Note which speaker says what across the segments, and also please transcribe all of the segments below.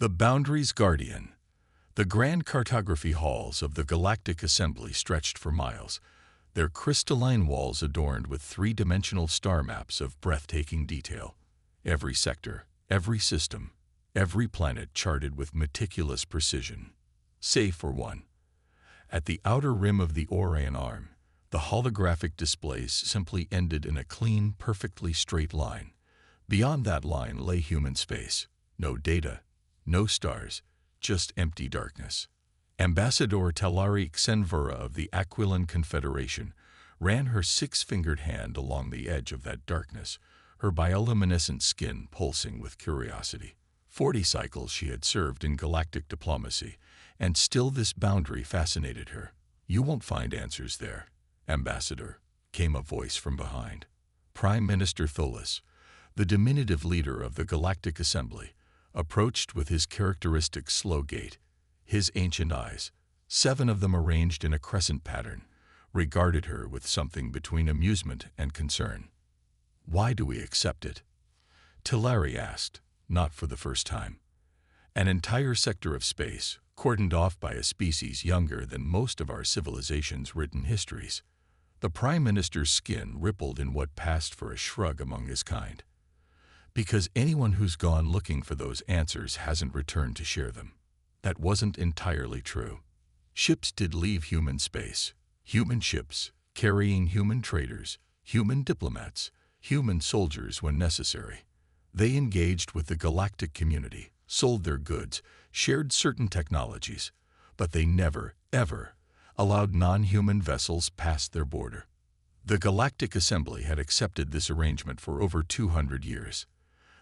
Speaker 1: The Boundaries Guardian. The grand cartography halls of the Galactic Assembly stretched for miles, their crystalline walls adorned with three-dimensional star maps of breathtaking detail. Every sector, every system, every planet charted with meticulous precision. Save for one. At the outer rim of the Orion Arm, the holographic displays simply ended in a clean, perfectly straight line. Beyond that line lay human space. No data, no stars, just empty darkness. Ambassador Talari Xenvura of the Aquilan Confederation ran her six-fingered hand along the edge of that darkness, her bioluminescent skin pulsing with curiosity. 40 cycles she had served in galactic diplomacy, and still this boundary fascinated her. "You won't find answers there, Ambassador," came a voice from behind. Prime Minister Tholis, the diminutive leader of the Galactic Assembly, approached with his characteristic slow gait. His ancient eyes, 7 of them arranged in a crescent pattern, regarded her with something between amusement and concern. "Why do we accept it?" Talari asked, not for the first time. An entire sector of space, cordoned off by a species younger than most of our civilization's written histories. The Prime Minister's skin rippled in what passed for a shrug among his kind. Because anyone who's gone looking for those answers hasn't returned to share them. That wasn't entirely true. Ships did leave human space. Human ships, carrying human traders, human diplomats, human soldiers when necessary. They engaged with the galactic community, sold their goods, shared certain technologies, but they never, ever allowed non-human vessels past their border. The Galactic Assembly had accepted this arrangement for over 200 years.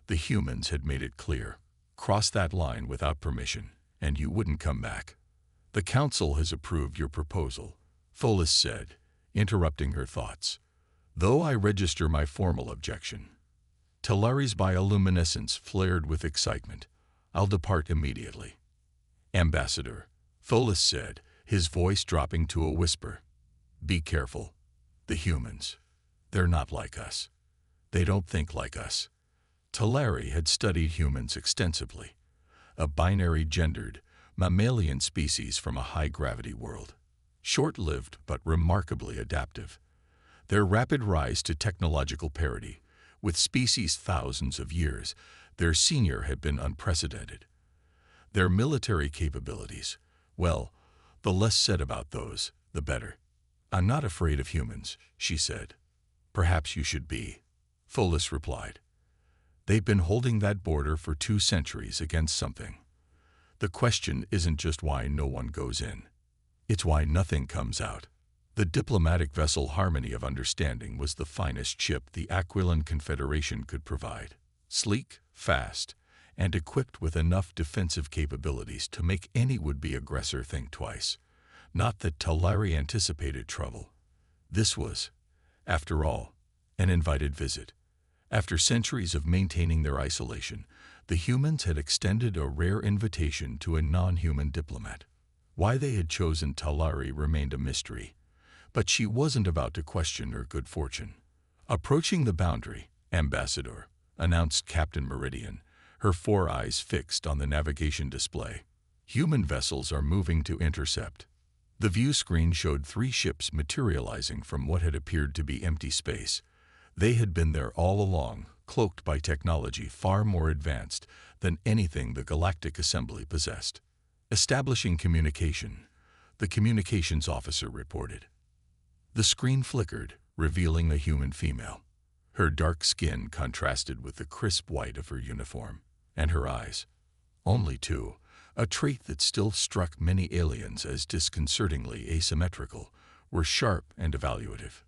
Speaker 1: The humans had made it clear, cross that line without permission, and you wouldn't come back. "The Council has approved your proposal," Tholis said, interrupting her thoughts. "Though I register my formal objection." Talari's bioluminescence flared with excitement. "I'll depart immediately." "Ambassador," Tholis said, his voice dropping to a whisper. "Be careful. The humans. They're not like us. They don't think like us." Talari had studied humans extensively, a binary-gendered, mammalian species from a high-gravity world. Short-lived but remarkably adaptive. Their rapid rise to technological parity, with species thousands of years, their senior had been unprecedented. Their military capabilities, well, the less said about those, the better. "I'm not afraid of humans," she said. "Perhaps you should be," Tholis replied. "They've been holding that border for 2 centuries against something. The question isn't just why no one goes in. It's why nothing comes out." The diplomatic vessel Harmony of Understanding was the finest ship the Aquilan Confederation could provide. Sleek, fast, and equipped with enough defensive capabilities to make any would-be aggressor think twice. Not that Talari anticipated trouble. This was, after all, an invited visit. After centuries of maintaining their isolation, the humans had extended a rare invitation to a non-human diplomat. Why they had chosen Talari remained a mystery, but she wasn't about to question her good fortune. "Approaching the boundary, Ambassador," announced Captain Meridian, her 4 eyes fixed on the navigation display. "Human vessels are moving to intercept." The view screen showed 3 ships materializing from what had appeared to be empty space. They had been there all along, cloaked by technology far more advanced than anything the Galactic Assembly possessed. "Establishing communication," the communications officer reported. The screen flickered, revealing a human female. Her dark skin contrasted with the crisp white of her uniform, and her eyes, only 2, a trait that still struck many aliens as disconcertingly asymmetrical, were sharp and evaluative.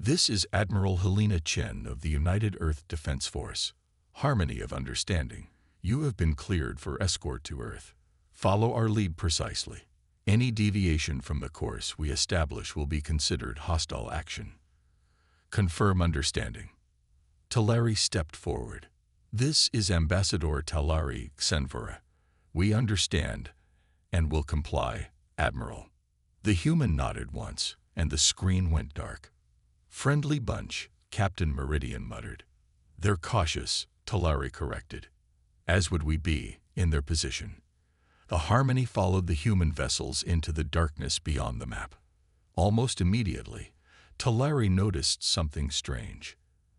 Speaker 1: "This is Admiral Helena Chen of the United Earth Defense Force. Harmony of Understanding. You have been cleared for escort to Earth. Follow our lead precisely. Any deviation from the course we establish will be considered hostile action. Confirm understanding." Talari stepped forward. "This is Ambassador Talari Xenvura. We understand and will comply, Admiral." The human nodded once, and the screen went dark. "Friendly bunch," Captain Meridian muttered. "They're cautious," Talari corrected. "As would we be, in their position. The harmony followed the human vessels into the darkness beyond the map. Almost immediately, Talari noticed something strange.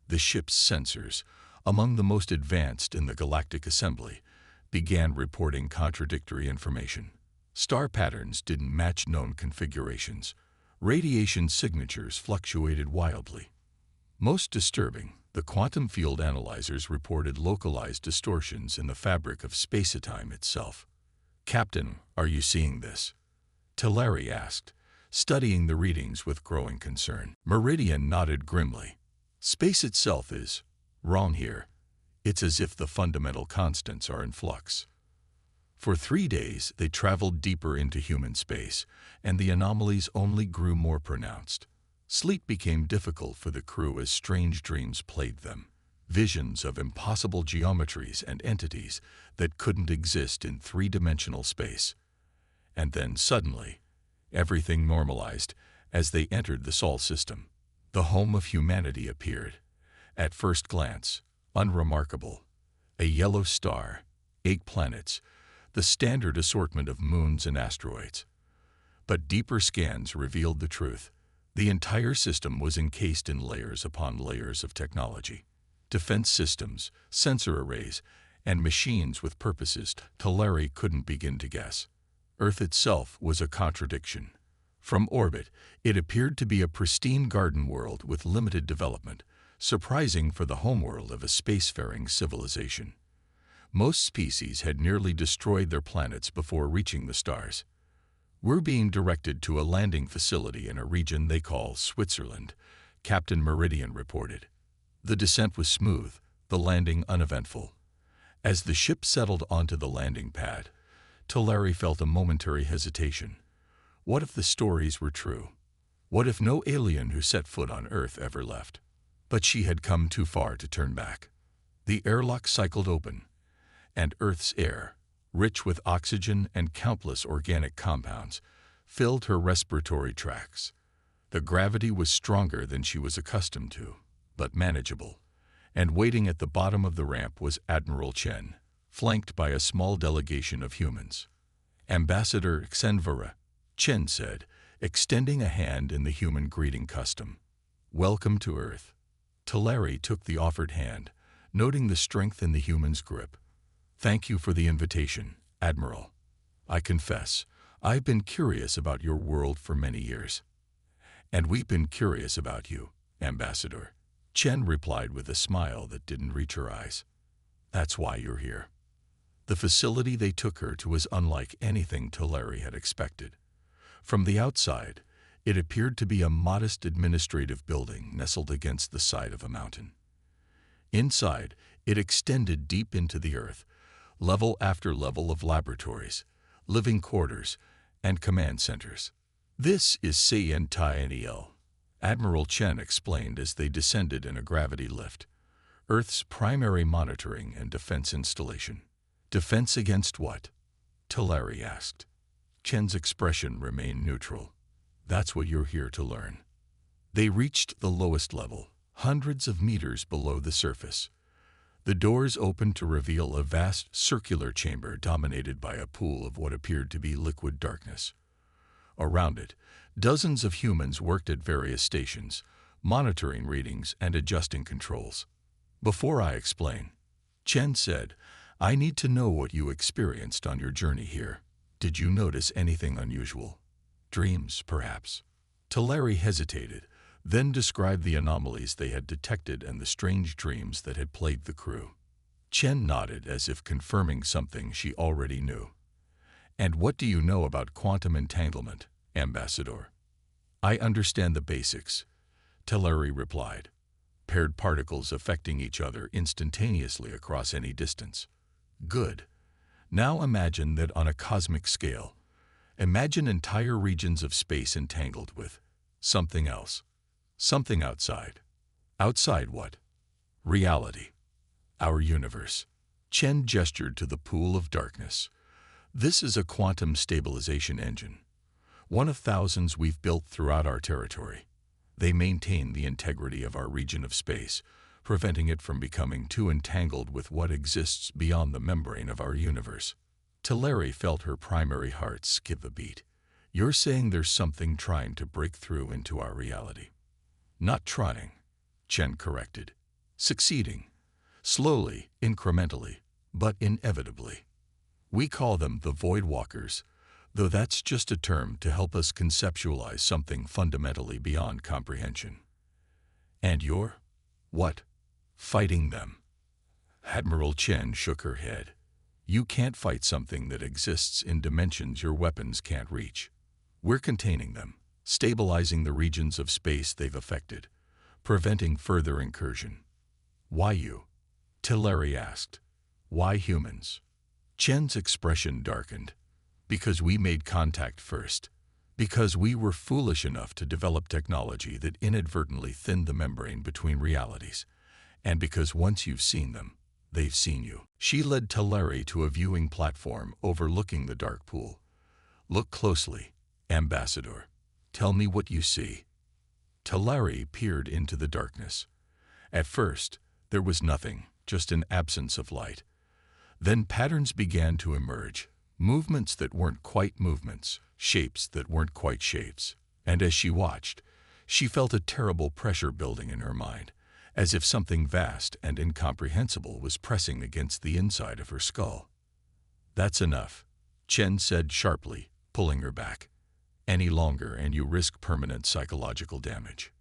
Speaker 1: The ship's sensors, among the most advanced in the Galactic Assembly, began reporting contradictory information. Star patterns didn't match known configurations. Radiation signatures fluctuated wildly. Most disturbing, the quantum field analyzers reported localized distortions in the fabric of space-time itself. "Captain, are you seeing this?" Talari asked, studying the readings with growing concern. Meridian nodded grimly. "Space itself is wrong here. It's as if the fundamental constants are in flux." For 3 days, they traveled deeper into human space, and the anomalies only grew more pronounced. Sleep became difficult for the crew as strange dreams plagued them. Visions of impossible geometries and entities that couldn't exist in three-dimensional space. And then, suddenly, everything normalized as they entered the Sol system. The home of humanity appeared. At first glance, unremarkable. A yellow star, 8 planets, the standard assortment of moons and asteroids. But deeper scans revealed the truth. The entire system was encased in layers upon layers of technology. Defense systems, sensor arrays, and machines with purposes Talari couldn't begin to guess. Earth itself was a contradiction. From orbit, it appeared to be a pristine garden world with limited development, surprising for the homeworld of a spacefaring civilization. Most species had nearly destroyed their planets before reaching the stars. "We're being directed to a landing facility in a region they call Switzerland," Captain Meridian reported. The descent was smooth, the landing uneventful. As the ship settled onto the landing pad, Talari felt a momentary hesitation. What if the stories were true? What if no alien who set foot on Earth ever left? But she had come too far to turn back. The airlock cycled open, and Earth's air, rich with oxygen and countless organic compounds, filled her respiratory tracts. The gravity was stronger than she was accustomed to, but manageable, and waiting at the bottom of the ramp was Admiral Chen, flanked by a small delegation of humans. "Ambassador Xenvera," Chen said, extending a hand in the human greeting custom. "Welcome to Earth." Talari took the offered hand, noting the strength in the human's grip. "Thank you for the invitation, Admiral. I confess, I've been curious about your world for many years." "And we've been curious about you, Ambassador," Chen replied with a smile that didn't reach her eyes. "That's why you're here." The facility they took her to was unlike anything Talari had expected. From the outside, it appeared to be a modest administrative building nestled against the side of a mountain. Inside, it extended deep into the earth, level after level of laboratories, living quarters, and command centers. "This is CNTINEL," Admiral Chen explained as they descended in a gravity lift, Earth's primary monitoring and defense installation. "Defense against what?" Talari asked. Chen's expression remained neutral. "That's what you're here to learn." They reached the lowest level, hundreds of meters below the surface. The doors opened to reveal a vast circular chamber dominated by a pool of what appeared to be liquid darkness. Around it, dozens of humans worked at various stations, monitoring readings and adjusting controls. "Before I explain," Chen said, "I need to know what you experienced on your journey here. Did you notice anything unusual? Dreams, perhaps?" Talari hesitated, then described the anomalies they had detected and the strange dreams that had plagued the crew. Chen nodded as if confirming something she already knew. "And what do you know about quantum entanglement, Ambassador?" "I understand the basics," Talari replied. "Paired particles affecting each other instantaneously across any distance." "Good. Now imagine that on a cosmic scale. Imagine entire regions of space entangled with something else. Something outside." "Outside what?" "Reality. Our universe." Chen gestured to the pool of darkness. "This is a quantum stabilization engine. One of thousands we've built throughout our territory. They maintain the integrity of our region of space, preventing it from becoming too entangled with what exists beyond the membrane of our universe. Teleri felt her primary heart skip a beat. You're saying there's something trying to break through into our reality. Not trying, Chen corrected. Succeeding. Slowly, incrementally, but inevitably. We call them the Void Walkers, though that's just a term to help us conceptualize something fundamentally beyond comprehension. And you're, what? Fighting them. Admiral Chen shook her head. You can't fight something that exists in dimensions your weapons can't reach. We're containing them, stabilizing the regions of space they've affected, preventing further incursion. Why you? Teleri asked. Why humans? Chen's expression darkened. Because we made contact first. Because we were foolish enough to develop technology that inadvertently thinned the membrane between realities. And because once you've seen them, they've seen you. She led Teleri to a viewing platform overlooking the dark pool. Look closely, Ambassador. Tell me what you see. Teleri peered into the darkness. At first, there was nothing, just an absence of light. Then patterns began to emerge, movements that weren't quite movements, shapes that weren't quite shapes. And as she watched, she felt a terrible pressure building in her mind, as if something vast and incomprehensible was pressing against the inside of her skull. That's enough, Chen said sharply, pulling her back. Any longer and you risk permanent psychological damage.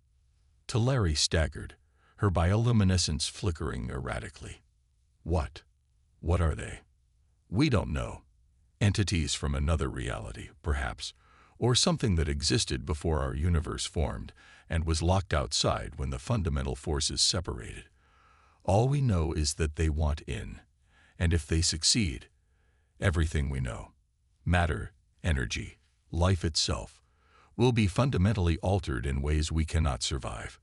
Speaker 1: Teleri staggered, her bioluminescence flickering erratically. What? What are they? We don't know. Entities from another reality, perhaps, or something that existed before our universe formed and was locked outside when the fundamental forces separated. All we know is that they want in, and if they succeed, everything we know, matter, energy, life itself, will be fundamentally altered in ways we cannot survive.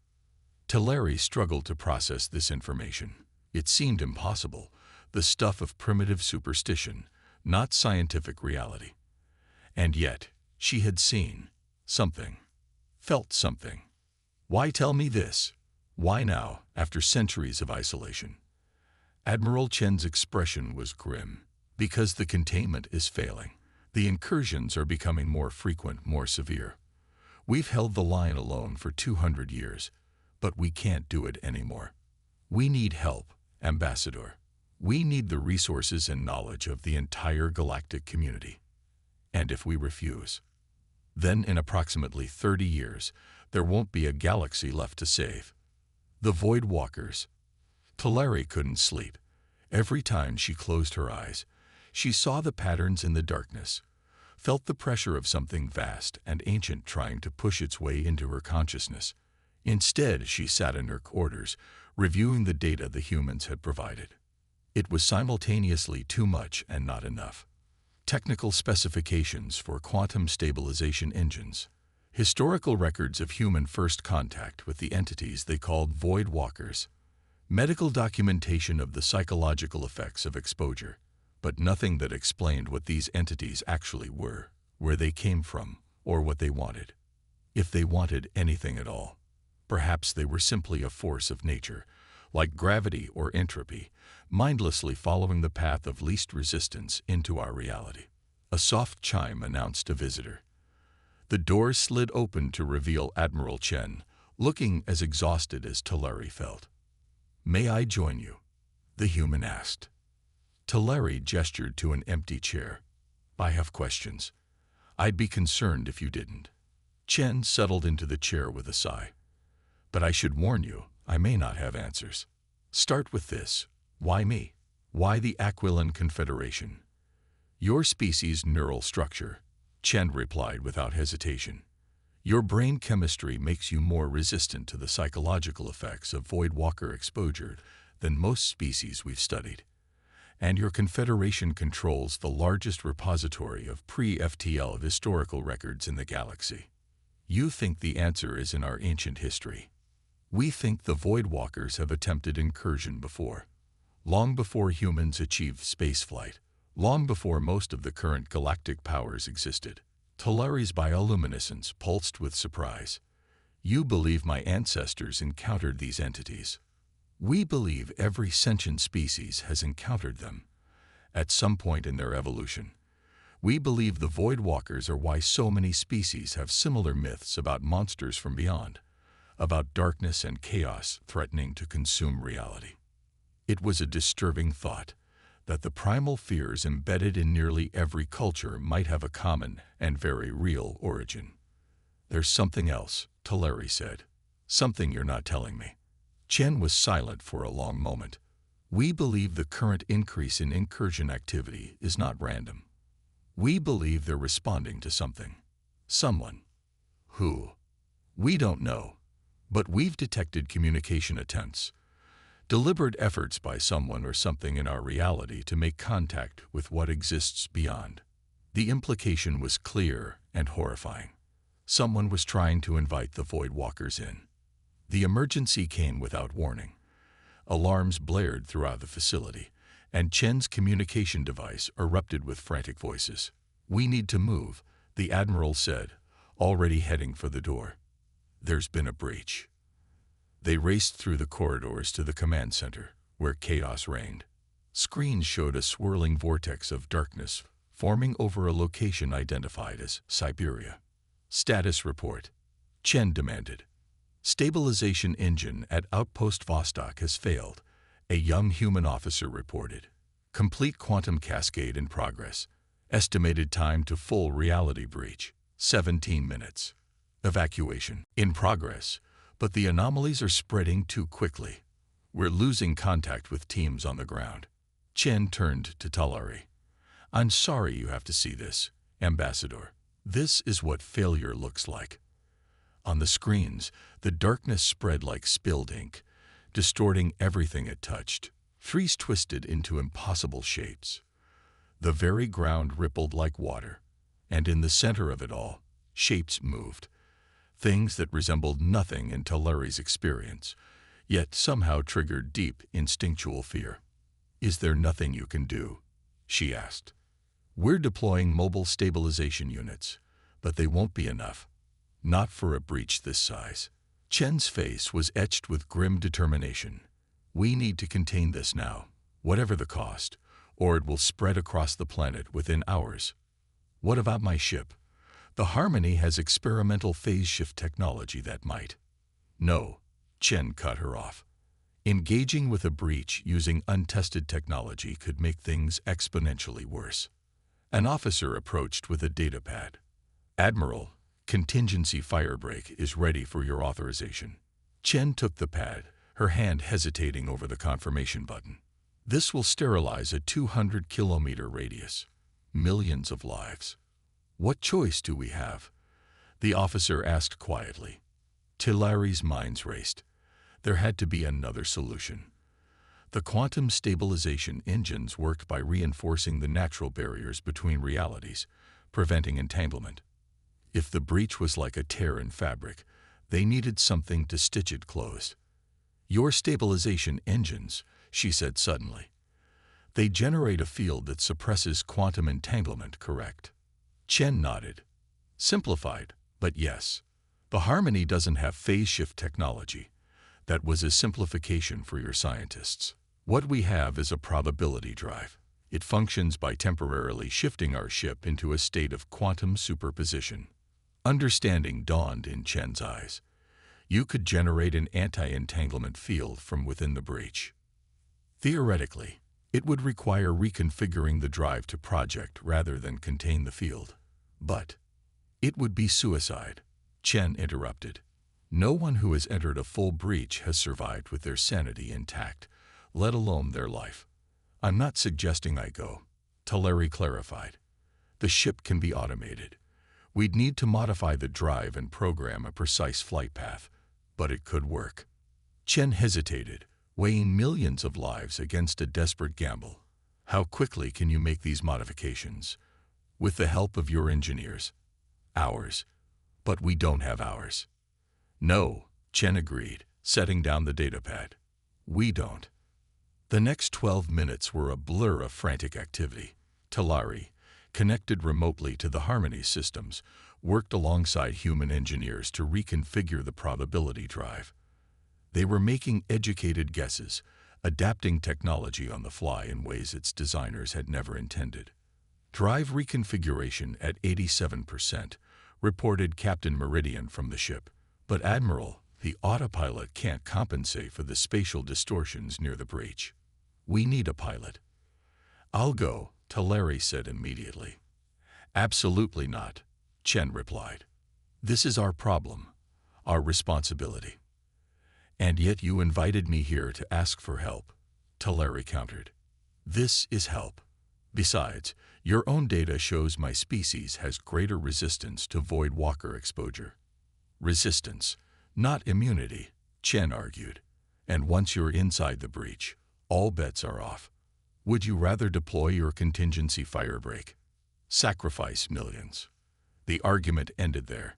Speaker 1: Teleri struggled to process this information. It seemed impossible, the stuff of primitive superstition, not scientific reality. And yet, she had seen something, felt something. Why tell me this? Why now, after centuries of isolation? Admiral Chen's expression was grim. Because the containment is failing. The incursions are becoming more frequent, more severe. We've held the line alone for 200 years, but we can't do it anymore. We need help, Ambassador. We need the resources and knowledge of the entire galactic community. And if we refuse, then in approximately 30 years, there won't be a galaxy left to save. The Void Walkers. Teleri couldn't sleep. Every time she closed her eyes, she saw the patterns in the darkness, felt the pressure of something vast and ancient trying to push its way into her consciousness. Instead, she sat in her quarters, reviewing the data the humans had provided. It was simultaneously too much and not enough. Technical specifications for quantum stabilization engines, historical records of human first contact with the entities they called Void Walkers, medical documentation of the psychological effects of exposure, but nothing that explained what these entities actually were, where they came from, or what they wanted. If they wanted anything at all, perhaps they were simply a force of nature, like gravity or entropy, mindlessly following the path of least resistance into our reality. A soft chime announced a visitor. The door slid open to reveal Admiral Chen, looking as exhausted as Teleri felt. May I join you? The human asked. Teleri gestured to an empty chair. I have questions. I'd be concerned if you didn't. Chen settled into the chair with a sigh. But I should warn you, I may not have answers. Start with this. Why me? Why the Aquilan Confederation? Your species' neural structure, Chen replied without hesitation. Your brain chemistry makes you more resistant to the psychological effects of Void Walker exposure than most species we've studied. And your confederation controls the largest repository of pre-FTL historical records in the galaxy. You think the answer is in our ancient history. We think the Void Walkers have attempted incursion before. Long before humans achieved spaceflight, long before most of the current galactic powers existed. Teleri's bioluminescence pulsed with surprise. You believe my ancestors encountered these entities? We believe every sentient species has encountered them at some point in their evolution. We believe the Void Walkers are why so many species have similar myths about monsters from beyond, about darkness and chaos threatening to consume reality. It was a disturbing thought that the primal fears embedded in nearly every culture might have a common and very real origin. "There's something else," Teleri said. "Something you're not telling me." Chen was silent for a long moment. "We believe the current increase in incursion activity is not random. We believe they're responding to something. Someone. Who? We don't know. But we've detected communication attempts. Deliberate efforts by someone or something in our reality to make contact with what exists beyond." The implication was clear and horrifying. Someone was trying to invite the Void Walkers in. The emergency came without warning. Alarms blared throughout the facility, and Chen's communication device erupted with frantic voices. "We need to move," the Admiral said, already heading for the door. "There's been a breach." They raced through the corridors to the command center, where chaos reigned. Screens showed a swirling vortex of darkness forming over a location identified as Siberia. "Status report," Chen demanded. "Stabilization engine at Outpost Vostok has failed," a young human officer reported. "Complete quantum cascade in progress. Estimated time to full reality breach, 17 minutes. Evacuation in progress, but the anomalies are spreading too quickly. We're losing contact with teams on the ground." Chen turned to Teleri. "I'm sorry you have to see this, Ambassador. This is what failure looks like." On the screens, the darkness spread like spilled ink, distorting everything it touched. Trees twisted into impossible shapes. The very ground rippled like water, and in the center of it all, shapes moved. Things that resembled nothing in Teleri's experience, yet somehow triggered deep instinctual fear. "Is there nothing you can do?" she asked. "We're deploying mobile stabilization units, but they won't be enough. Not for a breach this size." Chen's face was etched with grim determination. "We need to contain this now, whatever the cost, or it will spread across the planet within hours." "What about my ship? The Harmony has experimental phase shift technology that might." "No," Chen cut her off. "Engaging with a breach using untested technology could make things exponentially worse." An officer approached with a data pad. "Admiral, contingency firebreak is ready for your authorization." Chen took the pad, her hand hesitating over the confirmation button. "This will sterilize a 200-kilometer radius. Millions of lives. What choice do we have?" the officer asked quietly. Teleri's minds raced. There had to be another solution. The quantum stabilization engines worked by reinforcing the natural barriers between realities, preventing entanglement. If the breach was like a tear in fabric, they needed something to stitch it closed. "Your stabilization engines," she said suddenly. "They generate a field that suppresses quantum entanglement, correct?" Chen nodded. "Simplified, but yes. The Harmony doesn't have phase shift technology. That was a simplification for your scientists. What we have is a probability drive. It functions by temporarily shifting our ship into a state of quantum superposition." Understanding dawned in Chen's eyes. "You could generate an anti-entanglement field from within the breach." "Theoretically, it would require reconfiguring the drive to project rather than contain the field. But it would be suicide," Chen interrupted. "No one who has entered a full breach has survived with their sanity intact, let alone their life." "I'm not suggesting I go," Teleri clarified. "The ship can be automated. We'd need to modify the drive and program a precise flight path, but it could work." Chen hesitated, weighing millions of lives against a desperate gamble. "How quickly can you make these modifications?" "With the help of your engineers." "Hours. But we don't have hours." "No," Chen agreed, setting down the datapad. "We don't." The next 12 minutes were a blur of frantic activity. Teleri, connected remotely to the Harmony systems, worked alongside human engineers to reconfigure the probability drive. They were making educated guesses, adapting technology on the fly in ways its designers had never intended. Drive reconfiguration at 87%, reported Captain Meridian from the ship. But Admiral, the autopilot can't compensate for the spatial distortions near the breach. We need a pilot. I'll go, Teleri said immediately. Absolutely not, Chen replied. This is our problem, our responsibility. And yet you invited me here to ask for help, Teleri countered. This is help. Besides, your own data shows my species has greater resistance to void walker exposure. Resistance, not immunity, Chen argued. And once you're inside the breach, all bets are off. Would you rather deploy your contingency firebreak? Sacrifice millions. The argument ended there.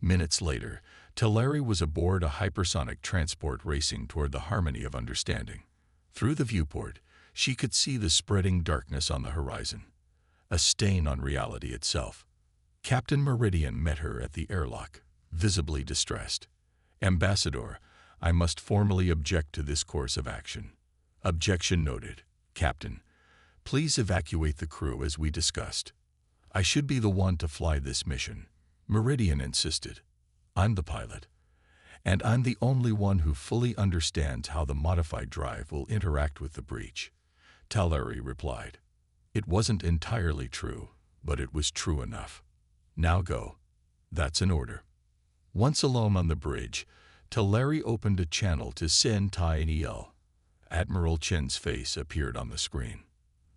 Speaker 1: Minutes later, Teleri was aboard a hypersonic transport racing toward the harmony of understanding. Through the viewport, she could see the spreading darkness on the horizon, a stain on reality itself. Captain Meridian met her at the airlock, visibly distressed. Ambassador, I must formally object to this course of action. Objection noted. Captain, please evacuate the crew as we discussed. I should be the one to fly this mission, Meridian insisted. I'm the pilot, and I'm the only one who fully understands how the modified drive will interact with the breach, Teleri replied. It wasn't entirely true, but it was true enough. Now go. That's an order. Once alone on the bridge, Teleri opened a channel to Sen Tai Niel. Admiral Chen's face appeared on the screen.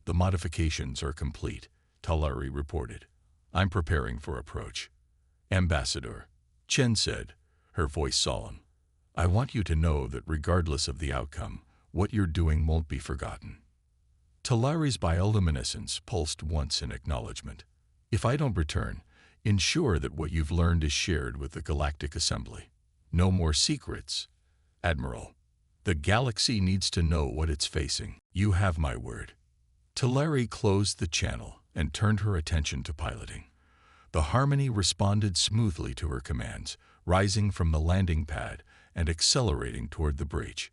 Speaker 1: The modifications are complete, Teleri reported. I'm preparing for approach. Ambassador, Chen said, her voice solemn. I want you to know that regardless of the outcome, what you're doing won't be forgotten. Teleri's bioluminescence pulsed once in acknowledgement. If I don't return, ensure that what you've learned is shared with the Galactic Assembly. No more secrets, Admiral. The galaxy needs to know what it's facing. You have my word. Teleri closed the channel and turned her attention to piloting. The Harmony responded smoothly to her commands, rising from the landing pad and accelerating toward the breach.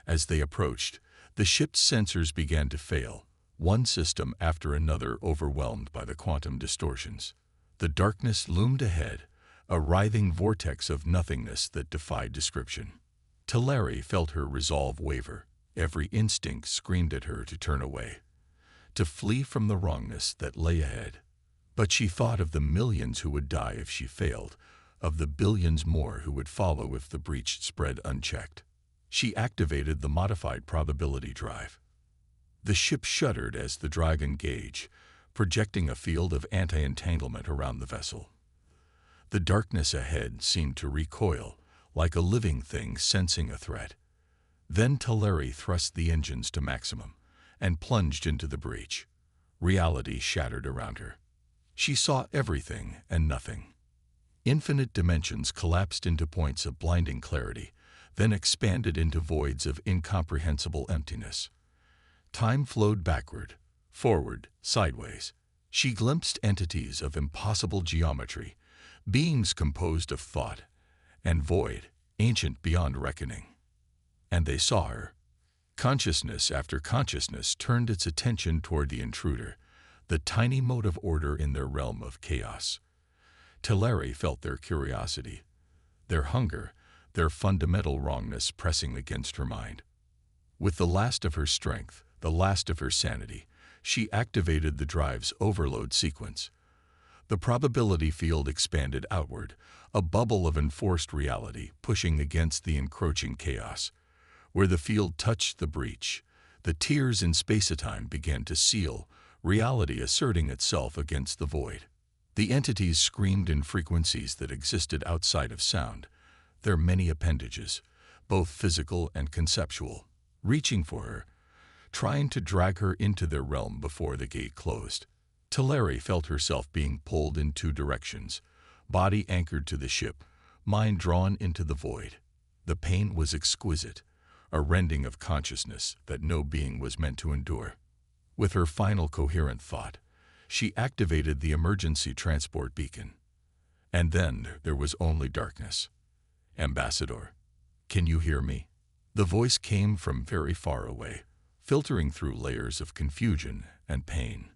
Speaker 1: As they approached, the ship's sensors began to fail, one system after another overwhelmed by the quantum distortions. The darkness loomed ahead, a writhing vortex of nothingness that defied description. Teleri felt her resolve waver. Every instinct screamed at her to turn away, to flee from the wrongness that lay ahead. But she thought of the millions who would die if she failed, of the billions more who would follow if the breach spread unchecked. She activated the modified probability drive. The ship shuddered as the drive engaged, projecting a field of anti-entanglement around the vessel. The darkness ahead seemed to recoil, like a living thing sensing a threat. Then Teleri thrust the engines to maximum and plunged into the breach. Reality shattered around her. She saw everything and nothing. Infinite dimensions collapsed into points of blinding clarity, then expanded into voids of incomprehensible emptiness. Time flowed backward, forward, sideways. She glimpsed entities of impossible geometry, beings composed of thought and void, ancient beyond reckoning. And they saw her. Consciousness after consciousness turned its attention toward the intruder, the tiny mote of order in their realm of chaos. Teleri felt their curiosity, their hunger, their fundamental wrongness pressing against her mind. With the last of her strength, the last of her sanity, she activated the drive's overload sequence. The probability field expanded outward, a bubble of enforced reality pushing against the encroaching chaos. Where the field touched the breach, the tiers in space-time began to seal, reality asserting itself against the void. The entities screamed in frequencies that existed outside of sound, their many appendages, both physical and conceptual, reaching for her, trying to drag her into their realm before the gate closed. Teleri felt herself being pulled in two directions, body anchored to the ship, mind drawn into the void. The pain was exquisite, a rending of consciousness that no being was meant to endure. With her final coherent thought, she activated the emergency transport beacon. And then there was only darkness. Ambassador, Can you hear me? The voice came from very far away, filtering through layers of confusion and pain.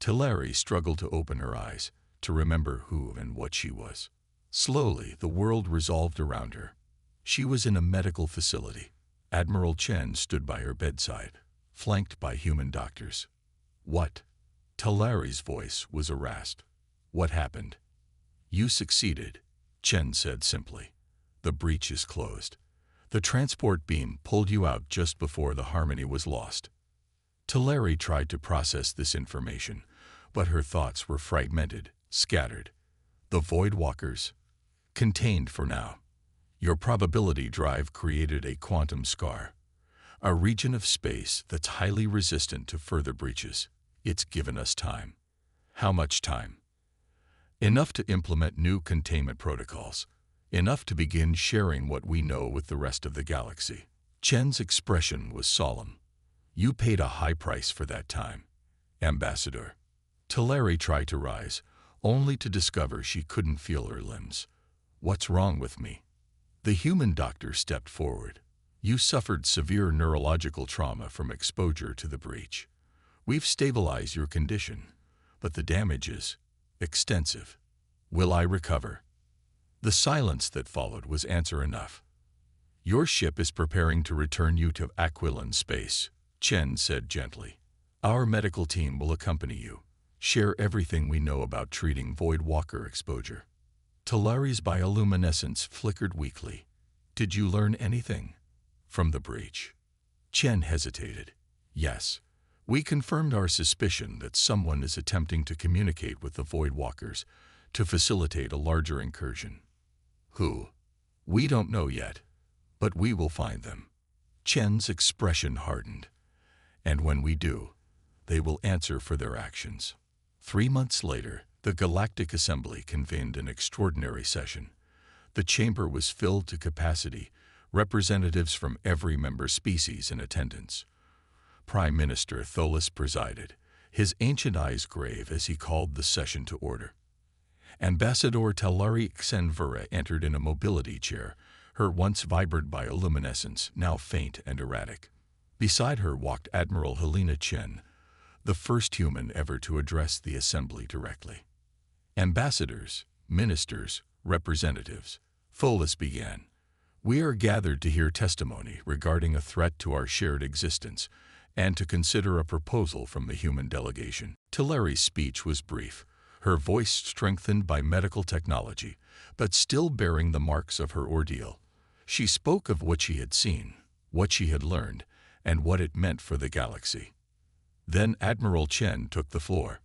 Speaker 1: Teleri struggled to open her eyes, to remember who and what she was. Slowly, the world resolved around her. She was in a medical facility. Admiral Chen stood by her bedside, flanked by human doctors. What? Teleri's voice was harassed. What happened? You succeeded, Chen said simply. The breach is closed. The transport beam pulled you out just before the harmony was lost. Teleri tried to process this information, but her thoughts were fragmented, scattered. The Void Walkers? Contained for now. Your probability drive created a quantum scar, a region of space that's highly resistant to further breaches. It's given us time. How much time? Enough to implement new containment protocols. Enough to begin sharing what we know with the rest of the galaxy. Chen's expression was solemn. You paid a high price for that time, Ambassador. Teleri tried to rise, only to discover she couldn't feel her limbs. What's wrong with me? The human doctor stepped forward. You suffered severe neurological trauma from exposure to the breach. We've stabilized your condition, but the damage is extensive. Will I recover? The silence that followed was answer enough. Your ship is preparing to return you to Aquilan space, Chen said gently. Our medical team will accompany you, share everything we know about treating Void Walker exposure. Teleri's bioluminescence flickered weakly. Did you learn anything from the breach? Chen hesitated. Yes. We confirmed our suspicion that someone is attempting to communicate with the Void Walkers to facilitate a larger incursion. Who? We don't know yet, but we will find them. Chen's expression hardened. And when we do, they will answer for their actions. 3 months later, the Galactic Assembly convened an extraordinary session. The chamber was filled to capacity, representatives from every member species in attendance. Prime Minister Tholis presided, his ancient eyes grave as he called the session to order. Ambassador Teleri Xenvera entered in a mobility chair, her once vibrant bioluminescence now faint and erratic. Beside her walked Admiral Helena Chen, the first human ever to address the assembly directly. Ambassadors, ministers, representatives, Tholis began. We are gathered to hear testimony regarding a threat to our shared existence and to consider a proposal from the human delegation. Teleri's speech was brief, her voice strengthened by medical technology, but still bearing the marks of her ordeal. She spoke of what she had seen, what she had learned, and what it meant for the galaxy. Then Admiral Chen took the floor.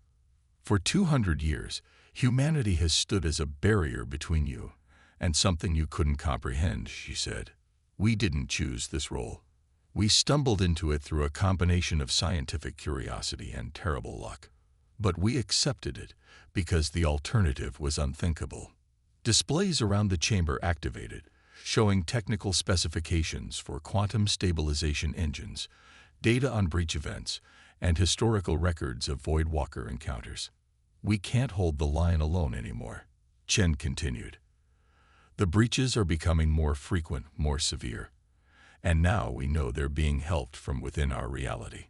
Speaker 1: For 200 years, humanity has stood as a barrier between you and something you couldn't comprehend, she said. We didn't choose this role. We stumbled into it through a combination of scientific curiosity and terrible luck. But we accepted it because the alternative was unthinkable. Displays around the chamber activated, showing technical specifications for quantum stabilization engines, data on breach events, and historical records of Void Walker encounters. We can't hold the line alone anymore, Chen continued. The breaches are becoming more frequent, more severe, and now we know they're being helped from within our reality.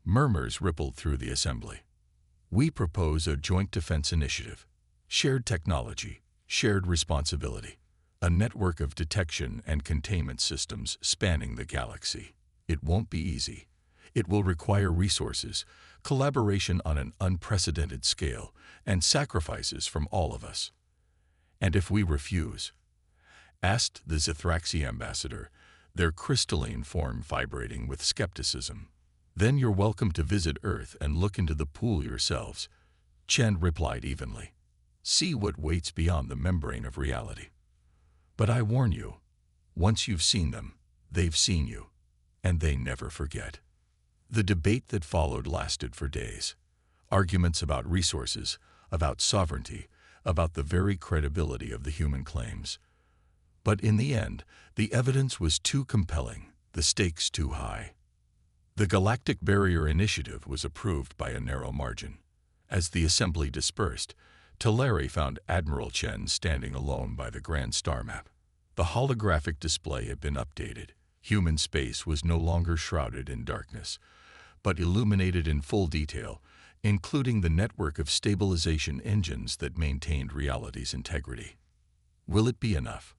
Speaker 1: Murmurs rippled through the assembly. We propose a joint defense initiative, shared technology, shared responsibility, a network of detection and containment systems spanning the galaxy. It won't be easy. It will require resources, collaboration on an unprecedented scale, and sacrifices from all of us. And if we refuse? Asked the Zithraxi ambassador, their crystalline form vibrating with skepticism. Then you're welcome to visit Earth and look into the pool yourselves, Chen replied evenly. See what waits beyond the membrane of reality. But I warn you, once you've seen them, they've seen you, and they never forget. The debate that followed lasted for days. Arguments about resources, about sovereignty, about the very credibility of the human claims. But in the end, the evidence was too compelling, the stakes too high. The Galactic Barrier Initiative was approved by a narrow margin. As the assembly dispersed, Teleri found Admiral Chen standing alone by the Grand Star map. The holographic display had been updated. Human space was no longer shrouded in darkness, but illuminated in full detail, including the network of stabilization engines that maintained reality's integrity. Will it be enough?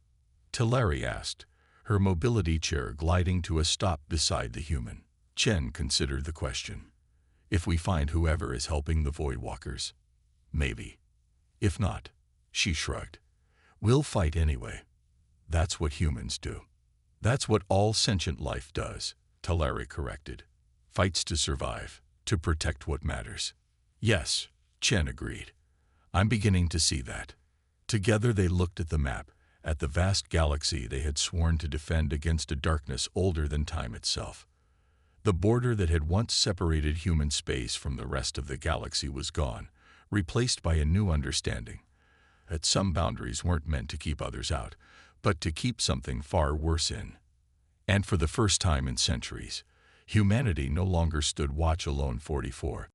Speaker 1: Talari asked, her mobility chair gliding to a stop beside the human. Chen considered the question. If we find whoever is helping the Voidwalkers? Maybe. If not, she shrugged. We'll fight anyway. That's what humans do. That's what all sentient life does, Talari corrected. Fights to survive, to protect what matters. Yes, Chen agreed. I'm beginning to see that. Together they looked at the map, at the vast galaxy they had sworn to defend against a darkness older than time itself. The border that had once separated human space from the rest of the galaxy was gone, replaced by a new understanding that some boundaries weren't meant to keep others out, but to keep something far worse in. And for the first time in centuries, humanity no longer stood watch alone. 44.